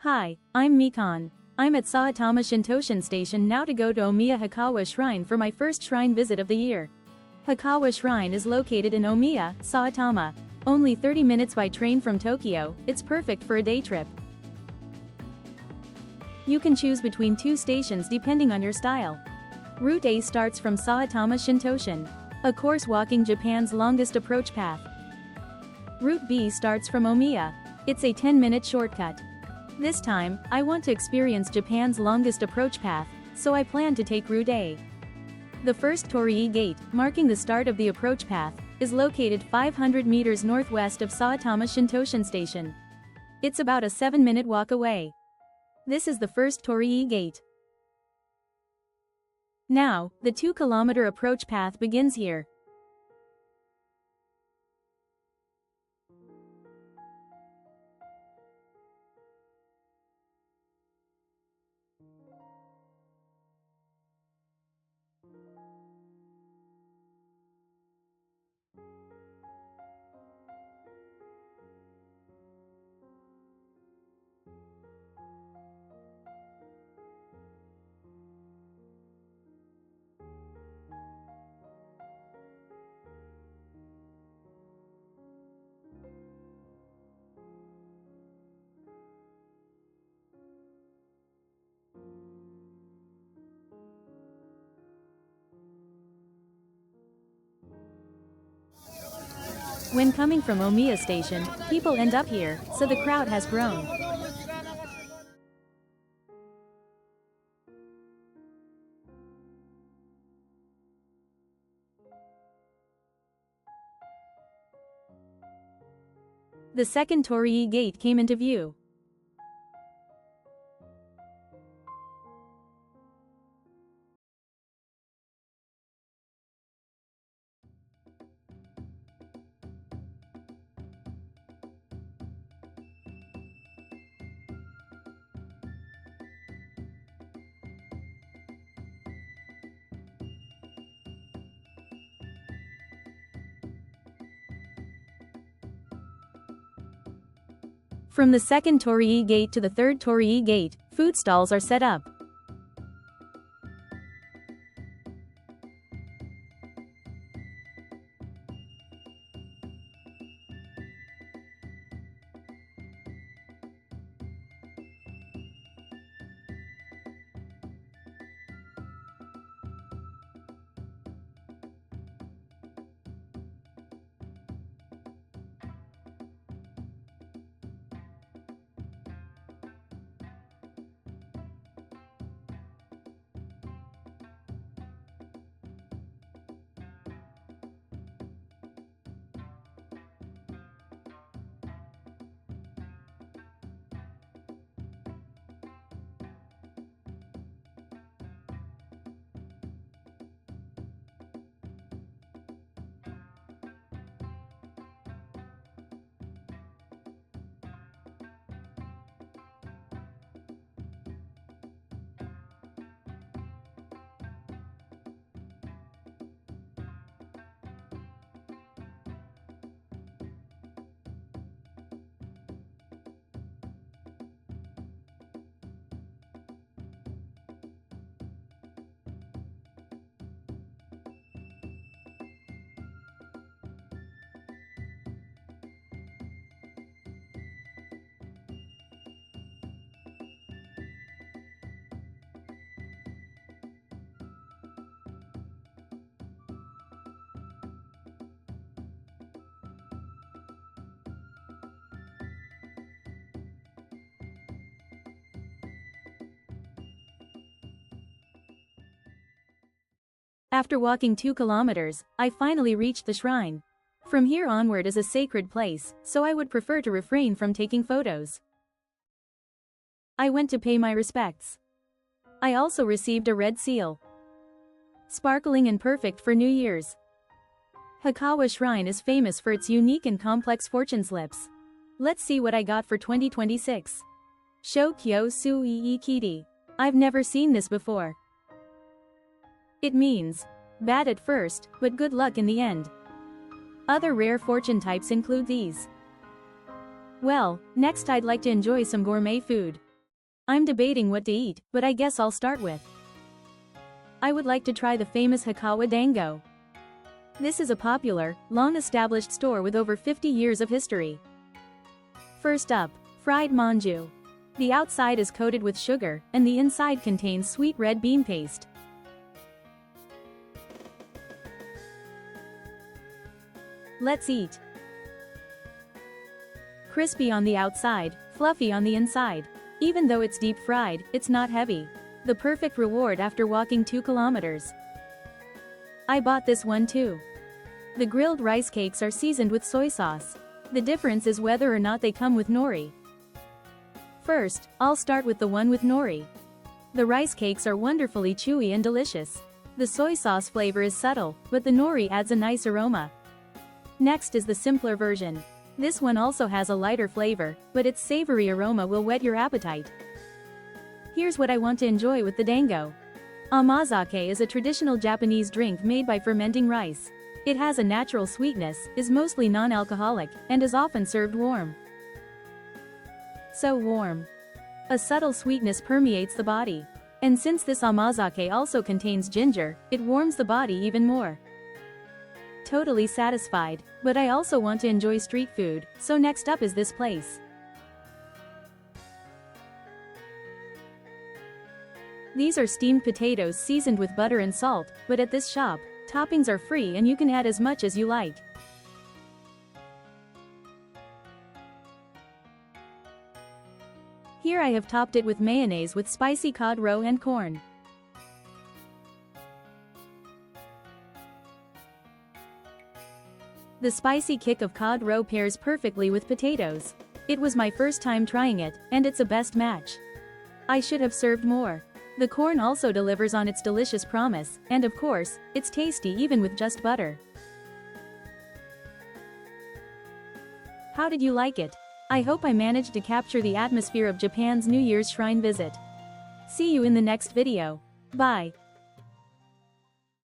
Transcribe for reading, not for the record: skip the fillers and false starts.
Hi, I'm Mikan. I'm at Saitama Shintoshin Station now to go to Omiya Hikawa Shrine for my first shrine visit of the year. Hikawa Shrine is located in Omiya, Saitama. Only 30 minutes by train from Tokyo, it's perfect for a day trip. You can choose between two stations depending on your style. Route A starts from Saitama Shintoshin, a course walking Japan's longest approach path. Route B starts from Omiya. It's a 10-minute shortcut. This time, I want to experience Japan's longest approach path, so I plan to take Route A. The first Torii Gate, marking the start of the approach path, is located 500 meters northwest of Saitama Shintoshin Station. It's about a 7-minute walk away. This is the first Torii Gate. Now, the 2-kilometer approach path begins here. When coming from Omiya Station, people end up here, so the crowd has grown. The second Torii Gate came into view. From the second Torii Gate to the third Torii Gate, food stalls are set up. After walking 2 kilometers, I finally reached the shrine. From here onward is a sacred place, so I would prefer to refrain from taking photos. I went to pay my respects. I also received a red seal. Sparkling and perfect for New Year's. Hikawa Shrine is famous for its unique and complex fortune slips. Let's see what I got for 2026. Shokyo Sui Ikiri. I've never seen this before. It means bad at first, but good luck in the end. Other rare fortune types include these. Well, next I'd like to enjoy some gourmet food. I'm debating what to eat, but I guess I'll start with. I would like to try the famous Hikawa Dango. This is a popular, long-established store with over 50 years of history. First up, fried Manju. The outside is coated with sugar, and the inside contains sweet red bean paste. Let's eat. Crispy on the outside, fluffy on the inside. Even though it's deep fried, it's not heavy. The perfect reward after walking 2 kilometers. I bought this one too. The grilled rice cakes are seasoned with soy sauce. The difference is whether or not they come with nori. First, I'll start with the one with nori. The rice cakes are wonderfully chewy and delicious. The soy sauce flavor is subtle, but the nori adds a nice aroma. Next is the simpler version. This one also has a lighter flavor, but its savory aroma will whet your appetite. Here's what I want to enjoy with the dango. Amazake is a traditional Japanese drink made by fermenting rice. It has a natural sweetness, is mostly non-alcoholic, and is often served warm. So warm. A subtle sweetness permeates the body. And since this amazake also contains ginger, it warms the body even more. Totally satisfied, but I also want to enjoy street food, so next up is this place. These are steamed potatoes seasoned with butter and salt, but at this shop, toppings are free and you can add as much as you like. Here I have topped it with mayonnaise with spicy cod roe and corn. The spicy kick of cod roe pairs perfectly with potatoes. It was my first time trying it, and it's a best match. I should have served more. The corn also delivers on its delicious promise, and of course, it's tasty even with just butter. How did you like it? I hope I managed to capture the atmosphere of Japan's New Year's shrine visit. See you in the next video. Bye.